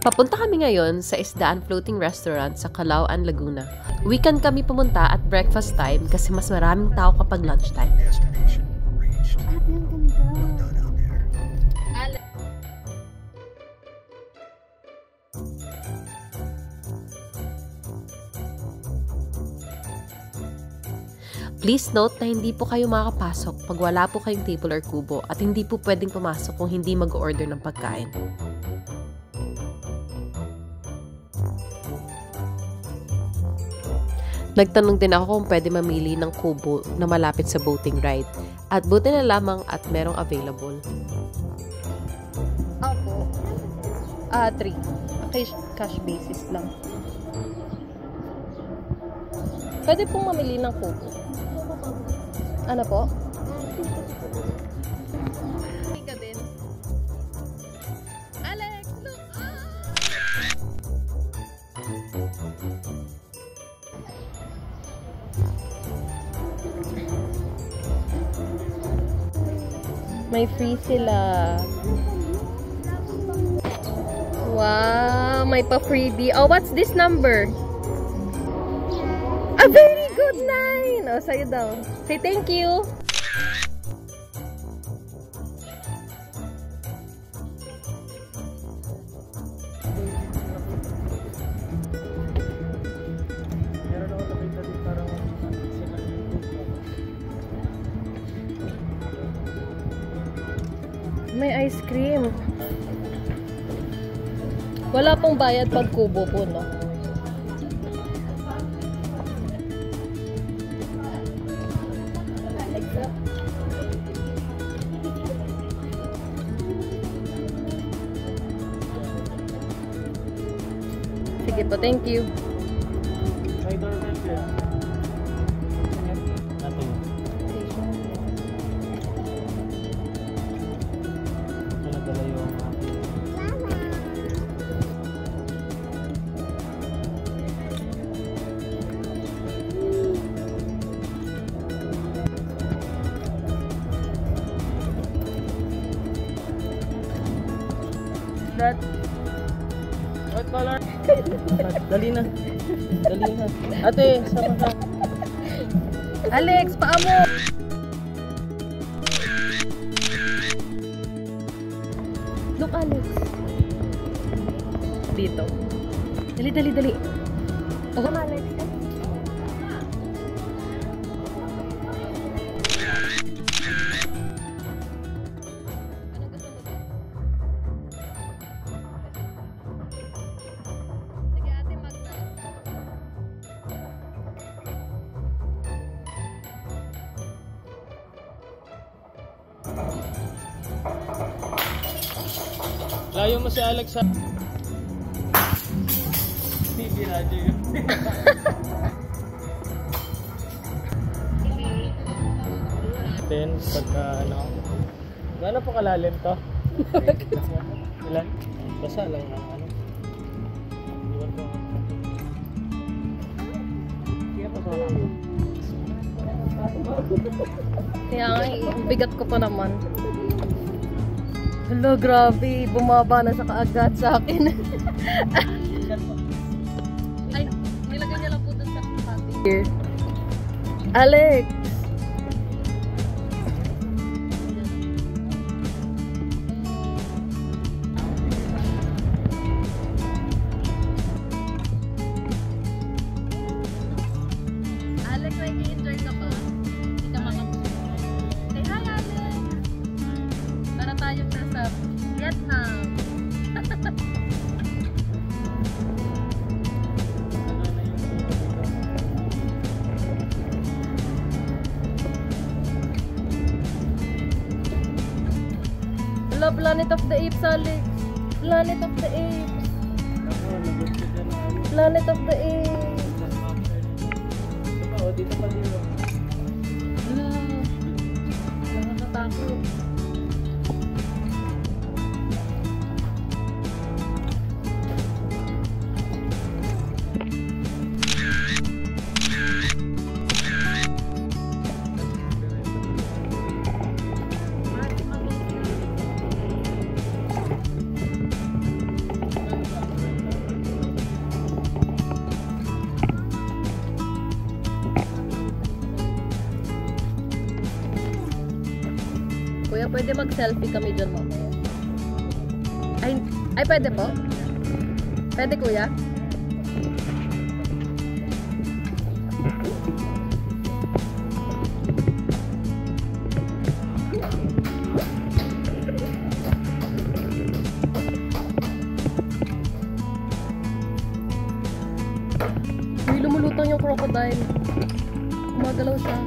Papunta kami ngayon sa Isdaan Floating Restaurant sa Calauan, Laguna. Weekend kami pumunta at breakfast time kasi mas maraming tao kapag lunchtime. Please note na hindi po kayo makakapasok pag wala po kayong table or kubo at hindi po pwedeng pumasok kung hindi mag-order ng pagkain. Nagtanong din ako kung pwede mamili ng kubo na malapit sa boating ride at buti na lamang at merong available. Ako? 3. Cash basis lang. Pwede pong mamili ng kubo. Ano po? Hindi ka din. Alex, look! May free sila. Wow, may pa-freebie. Oh, what's this number? A very good 9! Oh, sa'yo daw. Say thank you. May ice cream. Wala pong bayad pag kubo po, no? Sige po, thank you. That what color? Dali na. Dali na. Ate, sama ka. Alex, paa mo! Look, Alex. Dito. Dali, dali, dali. Oh, Alex. Layo mo si Alex ha. Hindi radyo yun. Then, pagka ano, gano'n po kalalim to? Ilan? Basa lang na ano. Iwan ko. Kaya pa ba? Kaya nga, bigat ko pa naman. Hello, grabe. Bumaba na sa kaagat sa akin. Ay, nilagay niya lang po doon sa pati. Here. Alex! Alex, nag-i-enjoy ka pa. Hindi ka makapagod. Say hi, Alex! Para tayo sa Vietnam. Hello, Planet of the Apes, Alex. Planet of the Apes. Planet of the Apes. Dito pa dito. Hello. Nakakatakot. Kuya, pwede mag-selfie kami dyan mamaya. Ay, pwede po? Pwede, kuya? Uy, lumulutang yung crocodile. Gumagalaw siya.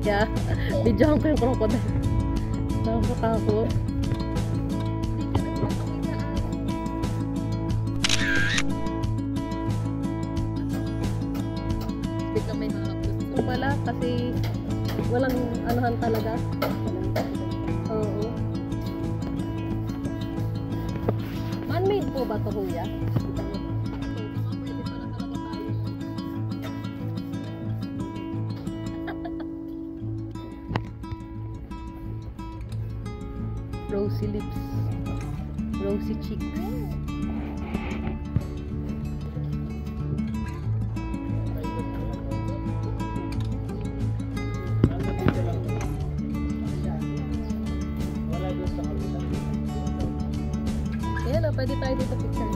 Yeah, bidyohan ko yung crocodile. Nakakatakot. Biglang may hapos. Wala kasi walang anuhan talaga. Oo. Man-made po ba ito, kuya? Rosy lips, rosy cheeks. Ayan na, pwede tayo dito picture.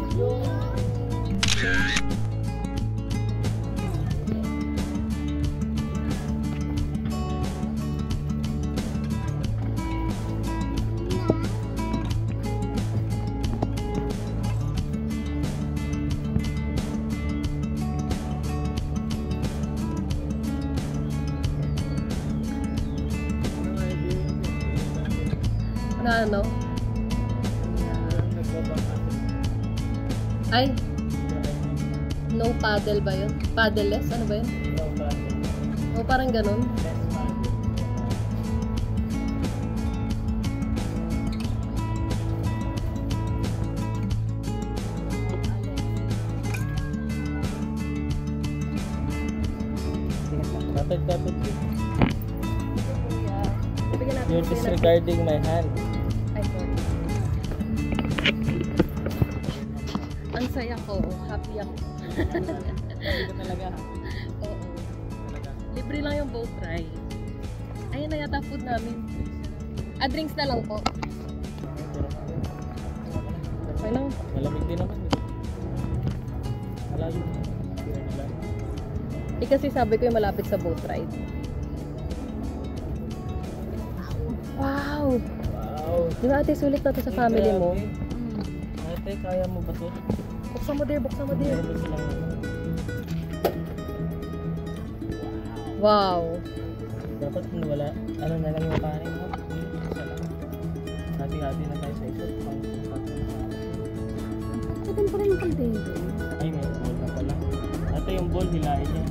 Na ano? Ay, no paddle ba yun? Paddleless? Ano ba yun? O parang ganun. Kapit-kapit. Ibigyan natin. You're disregarding my hand. Ay, sorry. Ang saya ko. Happy ako. Happy ko talaga. Oo. Libre lang yung boat ride. Ayun na yata food namin. Drinks na lang po. Okay lang. Malamig din naman. Malayo. Kasi sabi ko yung malapit sa boat ride. Wow! Wow! Di ba ate, sulit na to sa family mo? Ate, kaya mo ba to? Buksan mo dir, buksan mo dir. Meron ba silang Wow! dapat wala, ano na lang yung kanin mo. Isa lang. Hati-hati na tayo sa isa. Pwede pa rin yung container. Ay, may bowl na pala. Ate, yung bowl, hilahin niya.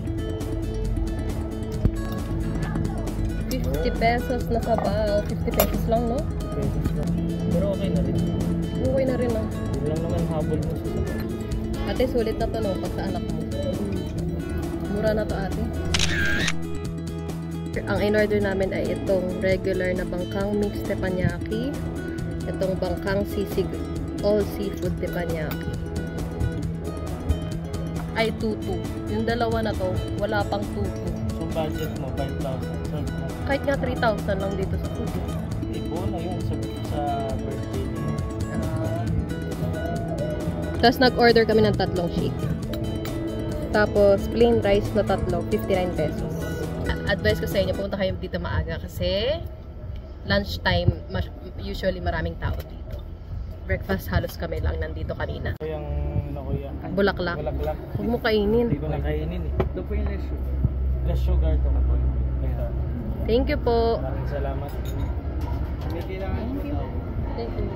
50 pesos na sabaw. 50 pesos lang, no? Pesos lang. Pero okay na rin. Okay na rin, ah. Hindi lang naman habol mo sa sabaw. Ate, sulit na to, no? Pag sa anak mo. Mura na to, ate. Ang in-order namin ay itong regular na bangkang mixed teppanyaki. Itong bangkang sisig all seafood teppanyaki. Ay, tutu. Yung dalawa na to, wala pang tutu. So, budget mo, 5,000. So, Kahit nga 3,000 lang dito sa food. ipo na yun sa birthday niya. Tapos nag-order kami ng 3 shake. Tapos plain rice na 3, 59 pesos. Advice ko sa inyo, pumunta kayo dito maaga kasi lunchtime, usually maraming tao dito. Breakfast halos kami lang nandito kanina. Ito yung, ano ko yan? Bulaklak. Bulaklak. Huwag mo kainin. Hindi ko na kainin eh. Ito po yung less sugar. Less sugar ito po. Ito. Thank you po. Maraming salamat. May kailangan ko daw. Thank you.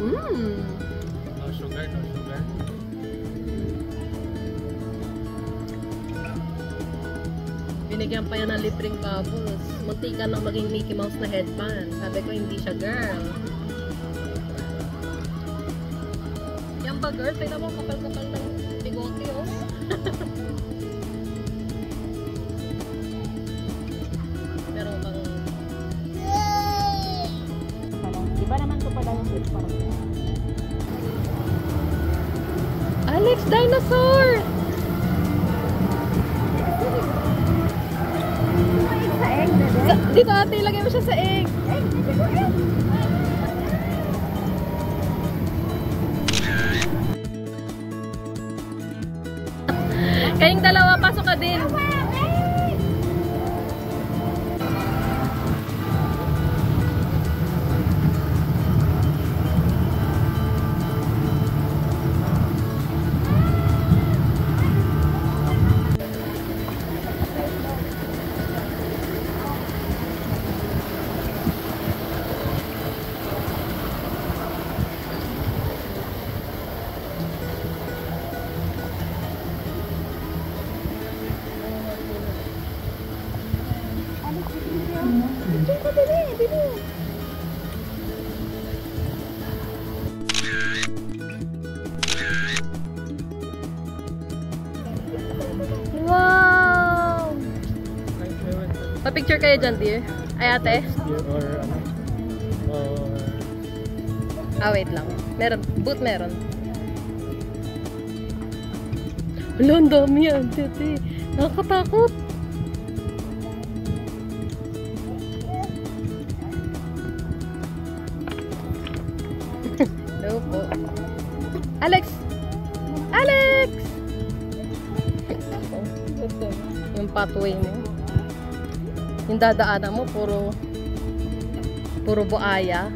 No sugar, no sugar. Binigyan pa yan ng libreng bubbles. Muntikan lang maging Mickey Mouse na headband. Sabi ko, hindi siya girl. Yan ba girl? Tignan mo, kapal-kapal ng bigote, oh. Pero bang... Di ba naman ko pala yung food park. Alex, dinosaur! Sa egg, bebe. Dito ate, ilagay mo siya sa egg. Kayong dalawa, pasok ka din. Wow! Pa-picture kayo dyan, dear. Ay, ate. Or ano? Wait lang. Meron. Boot meron. Wala, ang dami yan, ate. Nakakatakot. Hello po. Alex! Alex! Yung pathway mo. Yung dadaanan mo, puro buaya.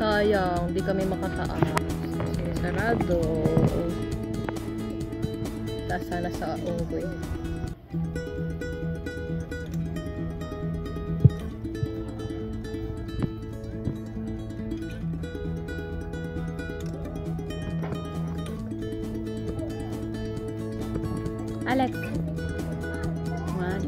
Sayang, di kami makataas. Kasi sarado. Taas sana sa Unggoy. Alex. One.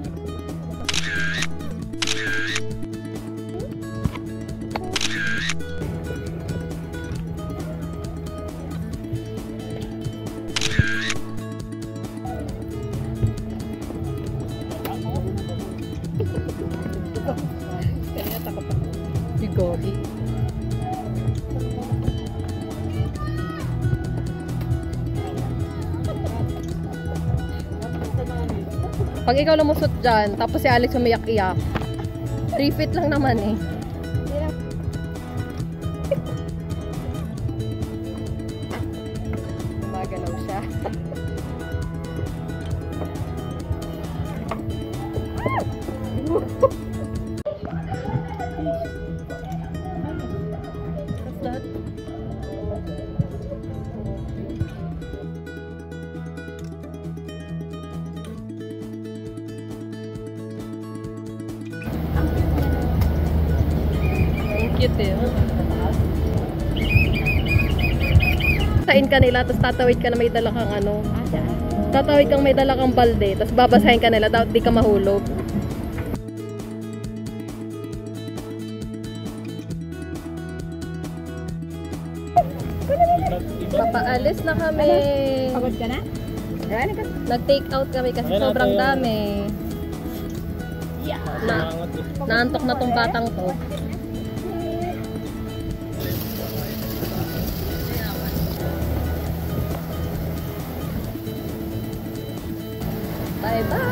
Gogi. Pag ikaw lumusot dyan, tapos si Alex umiyak-iyak, 3 feet lang naman eh. Gumagalaw siya. Cute eh. Sain ka nila, tapos tatawid ka na may dala kang ano. Tatawid kang may dala kang balde, tapos babasahin ka nila, dapat di ka mahulog. Papaalis na kami. Pagod ka na? Nag-take out kami kasi sobrang dami. Naantok na tong batang to. Bye-bye!